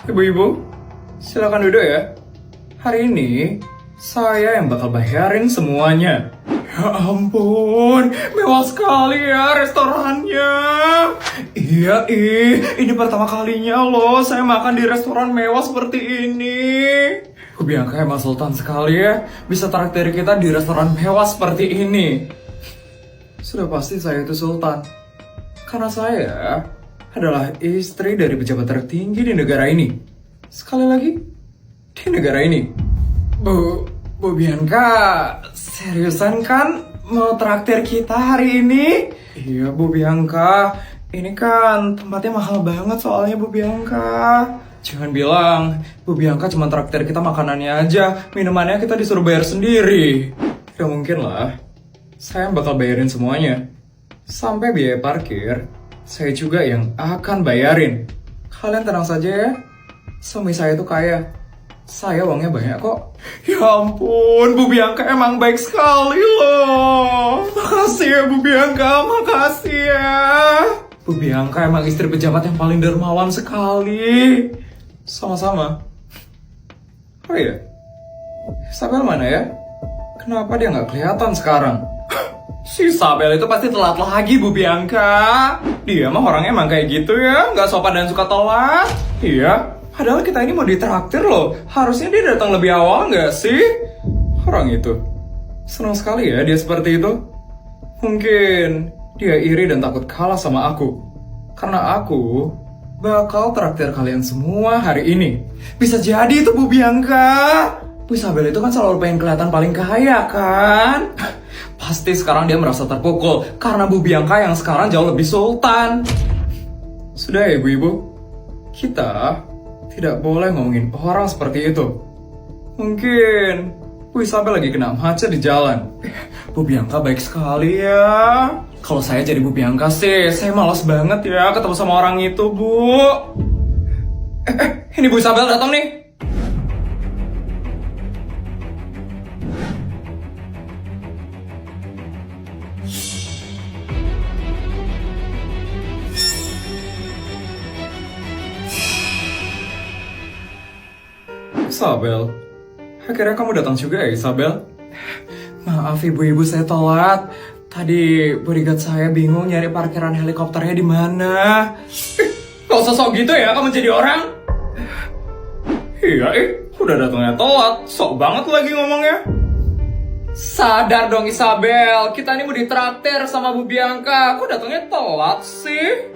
Ibu-ibu, silakan duduk ya. Hari ini, saya yang bakal bayarin semuanya. Ya ampun, mewah sekali ya restorannya. Iya, ini pertama kalinya loh saya makan di restoran mewah seperti ini. Bu Bianca emang sultan sekali ya, bisa traktir kita di restoran mewah seperti ini. Sudah pasti saya itu sultan, karena saya adalah istri dari pejabat tertinggi di negara ini. Sekali lagi, di negara ini. Bu Bianca, seriusan kan mau traktir kita hari ini? Iya Bu Bianca, ini kan tempatnya mahal banget soalnya Bu Bianca. Jangan bilang, Bu Bianca cuma traktir kita makanannya aja, minumannya kita disuruh bayar sendiri. Gak mungkin lah, saya bakal bayarin semuanya. Sampai biaya parkir, saya juga yang akan bayarin. Kalian tenang saja ya, suami saya itu kaya. Saya uangnya banyak kok. Ya ampun, Bu Bianca emang baik sekali loh. Makasih ya Bu Bianca, makasih ya. Bu Bianca emang istri pejabat yang paling dermawan sekali. Sama-sama. Oh iya, Isabel mana ya? Kenapa dia nggak kelihatan sekarang? Si Isabel itu pasti telat lagi Bu Bianca. Dia mah orangnya emang kayak gitu ya, nggak sopan dan suka telat. Iya. Padahal kita ini mau ditraktir loh. Harusnya dia datang lebih awal nggak sih? Orang itu. Senang sekali ya dia seperti itu. Mungkin dia iri dan takut kalah sama aku. Karena aku bakal traktir kalian semua hari ini. Bisa jadi itu Bu Bianca. Bu Isabel itu kan selalu pengen kelihatan paling kaya kan? Pasti sekarang dia merasa terpukul. Karena Bu Bianca yang sekarang jauh lebih sultan. Sudah ya ibu-ibu. Kita tidak boleh ngomongin orang seperti itu. Mungkin Bu Isabel lagi kena macet di jalan. Bu Bianca baik sekali ya. Kalau saya jadi Bu Bianca sih, saya malas banget ya ketemu sama orang itu, Bu. Ini Bu Isabel datang nih. Isabel, akhirnya kamu datang juga ya Isabel? Maaf ibu-ibu saya telat. Tadi bodyguard saya bingung nyari parkiran helikopternya di mana. Gak usah sok gitu ya kamu jadi orang. Iya udah datangnya telat. Sok banget lagi ngomongnya. Sadar dong Isabel, kita ini mau ditraktir sama Bu Bianca. Kok datangnya telat sih?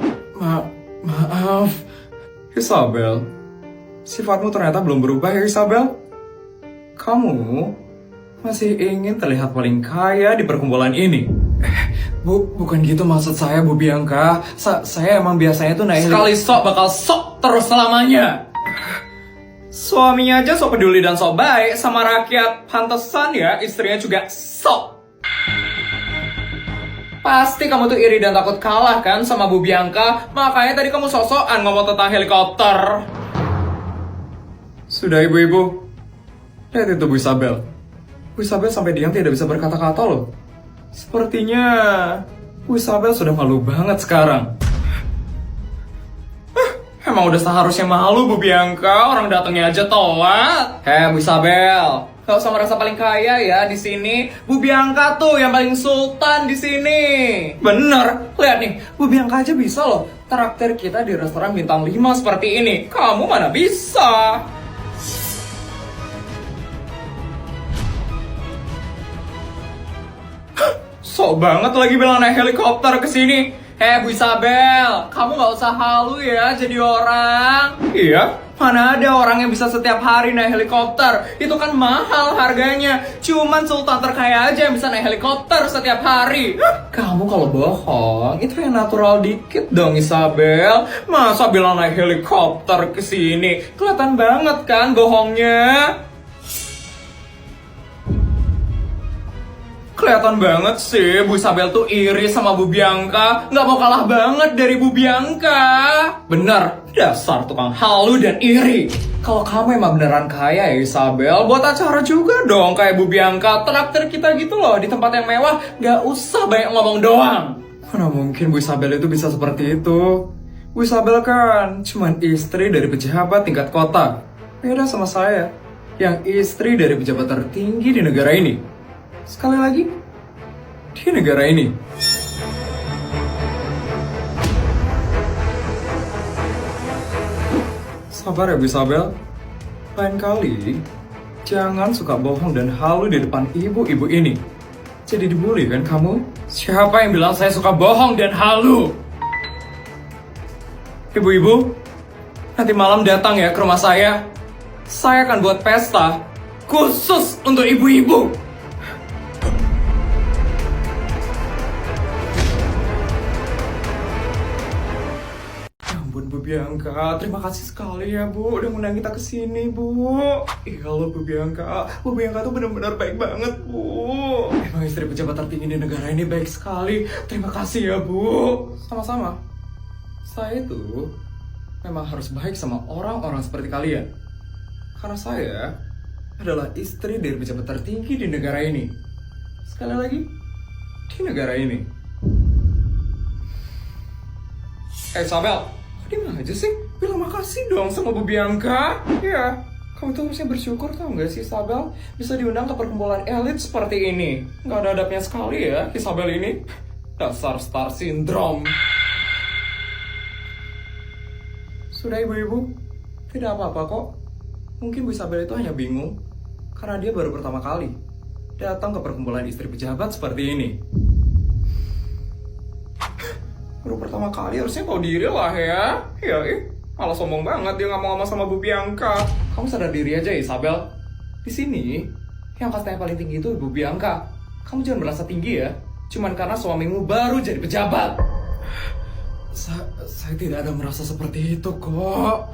Maaf, Isabel. Sifatmu ternyata belum berubah ya Isabel. Kamu masih ingin terlihat paling kaya di perkumpulan ini. Bukan gitu maksud saya Bu Bianca. Saya emang biasanya tuh naik sekali sok bakal sok terus selamanya. Suaminya aja sok peduli dan sok baik sama rakyat. Pantesan ya istrinya juga sok. Pasti kamu tuh iri dan takut kalah kan sama Bu Bianca. Makanya tadi kamu sok-sokan ngomong tentang helikopter. Sudah ibu-ibu, lihat itu Bu Isabel. Bu Isabel sampai diam tidak bisa berkata-kata loh. Sepertinya Bu Isabel sudah malu banget sekarang. Emang udah seharusnya malu Bu Bianca, orang datangnya aja telat. Bu Isabel, gak usah merasa paling kaya ya di sini. Bu Bianca tuh yang paling sultan di sini. Bener, lihat nih, Bu Bianca aja bisa loh traktir kita di restoran bintang 5 seperti ini. Kamu mana bisa? Sok banget lagi bilang naik helikopter ke sini. Bu Isabel, kamu gak usah halu ya jadi orang. Iya, mana ada orang yang bisa setiap hari naik helikopter. Itu kan mahal harganya. Cuman sultan terkaya aja yang bisa naik helikopter setiap hari. Kamu kalau bohong, itu yang natural dikit dong Isabel. Masa bilang naik helikopter ke sini? Kelihatan banget kan bohongnya. Kelihatan banget sih, Bu Isabel tuh iri sama Bu Bianca. Nggak mau kalah banget dari Bu Bianca. Bener, dasar tukang halu dan iri. Kalau kamu emang beneran kaya ya Isabel, buat acara juga dong kayak Bu Bianca. Traktir kita gitu loh, di tempat yang mewah. Nggak usah banyak ngomong doang. Mana mungkin Bu Isabel itu bisa seperti itu. Bu Bu Isabel kan cuman istri dari pejabat tingkat kota. Beda sama saya, yang istri dari pejabat tertinggi di negara ini. Sekali lagi, di negara ini. Sabar ya Bu Isabel. Lain kali, jangan suka bohong dan halu di depan ibu-ibu ini. Jadi dibully kan kamu? Siapa yang bilang saya suka bohong dan halu? Ibu-ibu, nanti malam datang ya ke rumah saya. Saya akan buat pesta khusus untuk ibu-ibu. Ya ampun Bu Bianca, terima kasih sekali ya Bu udah ngundang kita ke sini Bu. Iya loh Bu Bianca tuh benar-benar baik banget Bu. Emang istri pejabat tertinggi di negara ini baik sekali. Terima kasih ya Bu. Sama-sama. Saya itu memang harus baik sama orang-orang seperti kalian. Karena saya adalah istri dari pejabat tertinggi di negara ini. Sekali lagi, di negara ini. Isabel, kok diem aja sih? Bilang makasih dong sama Bu Bianca. Ya, kamu tuh harusnya bersyukur tau gak sih Isabel? Bisa diundang ke perkumpulan elit seperti ini. Gak ada adabnya sekali ya Isabel ini. Dasar star syndrome. Sudah ibu-ibu, tidak apa-apa kok. Mungkin Bu Isabel itu hanya bingung karena dia baru pertama kali datang ke perkumpulan istri pejabat seperti ini. Baru pertama kali harusnya tahu diri lah ya. Malah sombong banget dia ngomong-ngomong sama Bu Bianca. Kamu sadar diri aja Isabel. Di sini yang kastanya paling tinggi itu Bu Bianca. Kamu jangan merasa tinggi ya. Cuman karena suamimu baru jadi pejabat. Saya tidak ada merasa seperti itu kok.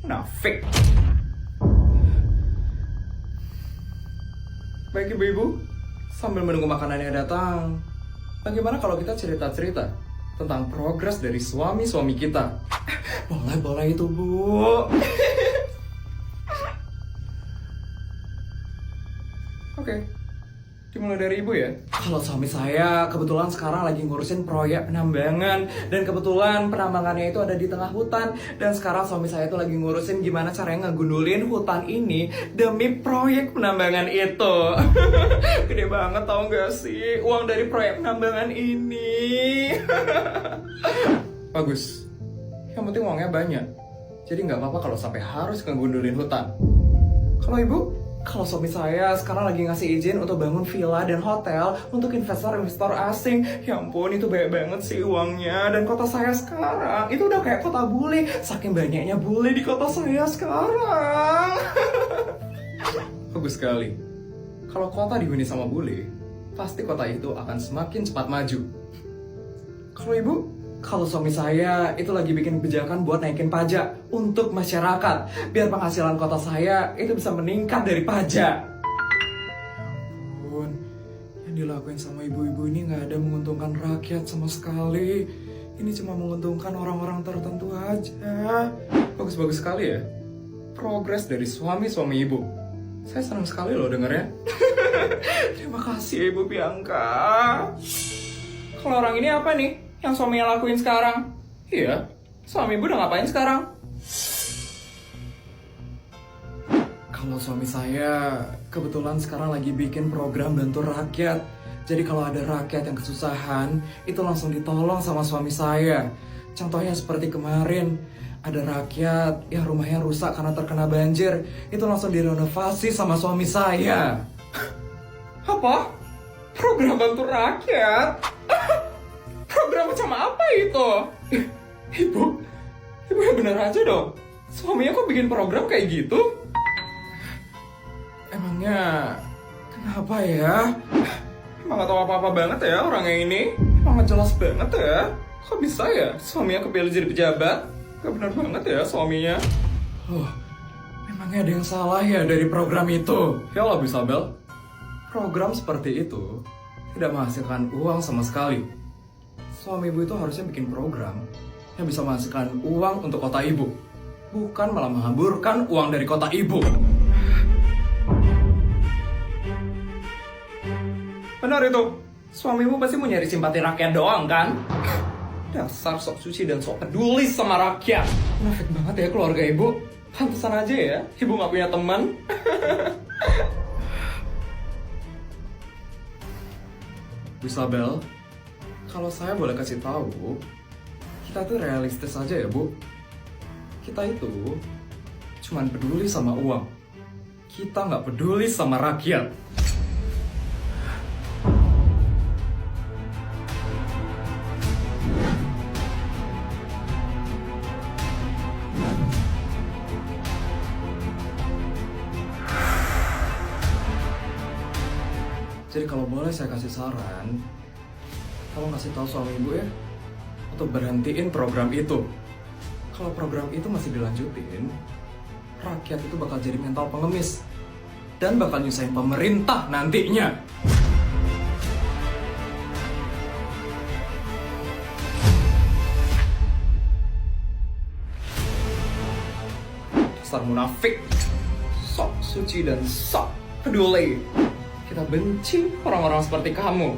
Nafik. Baik ibu-ibu, sambil menunggu makanannya datang, bagaimana kalau kita cerita-cerita tentang progres dari suami-suami kita? Boleh itu Bu. Oke. Dimulai dari ibu ya. Kalau suami saya kebetulan sekarang lagi ngurusin proyek penambangan. Dan kebetulan penambangannya itu ada di tengah hutan. Dan sekarang suami saya itu lagi ngurusin gimana caranya ngegundulin hutan ini demi proyek penambangan itu. Gede banget tau gak sih uang dari proyek penambangan ini. Bagus. Yang penting uangnya banyak. Jadi gak apa-apa kalau sampai harus ngegundulin hutan. Kalau ibu, kalau suami saya sekarang lagi ngasih izin untuk bangun villa dan hotel untuk investor-investor asing. Ya ampun, itu banyak banget sih uangnya. Dan kota saya sekarang itu udah kayak kota bule. Saking banyaknya bule di kota saya sekarang. Bagus sekali. Kalau kota dihuni sama bule, pasti kota itu akan semakin cepat maju. Kalau ibu, kalau suami saya itu lagi bikin kebijakan buat naikin pajak untuk masyarakat, biar penghasilan kota saya itu bisa meningkat dari pajak. Ampun, yang dilakuin sama ibu-ibu ini nggak ada menguntungkan rakyat sama sekali. Ini cuma menguntungkan orang-orang tertentu aja. Bagus-bagus sekali ya, progres dari suami-suami ibu. Saya senang sekali loh dengarnya. Terima kasih Ibu Bianca. Kalau orang ini apa nih yang suaminya lakuin sekarang? Iya, suami ibu udah ngapain sekarang? Kalau suami saya kebetulan sekarang lagi bikin program bantu rakyat. Jadi kalau ada rakyat yang kesusahan, itu langsung ditolong sama suami saya. Contohnya seperti kemarin, ada rakyat yang rumahnya rusak karena terkena banjir. Itu langsung direnovasi sama suami saya. Apa? Program bantu rakyat? Program macam apa itu? Ibu yang bener aja dong. Suaminya kok bikin program kayak gitu? Emangnya kenapa ya? Emang gak tau apa-apa banget ya orangnya ini? Emang gak jelas banget ya? Kok bisa ya suaminya kepilih jadi pejabat? Gak bener banget ya suaminya. Memangnya ada yang salah ya dari program itu? Ya lah Bu Isabel, program seperti itu tidak menghasilkan uang sama sekali. Suami ibu itu harusnya bikin program yang bisa menghasilkan uang untuk kota ibu, bukan malah menghamburkan uang dari kota ibu. Benar itu, suamimu pasti mau nyari simpati rakyat doang kan? Dasar sok suci dan sok peduli sama rakyat. Munafik banget ya keluarga ibu. Pantesan aja ya, ibu gak punya teman. Bu Isabel, kalau saya boleh kasih tahu, kita tuh realistis aja ya bu. Kita itu cuman peduli sama uang. Kita nggak peduli sama rakyat. Jadi kalau boleh saya kasih saran, tolong kasih tahu suami ibu ya, untuk berhentiin program itu. Kalau program itu masih dilanjutin, rakyat itu bakal jadi mental pengemis dan bakal nyusahin pemerintah nantinya. Dasar munafik, sok suci dan sok peduli. Kita benci orang-orang seperti kamu.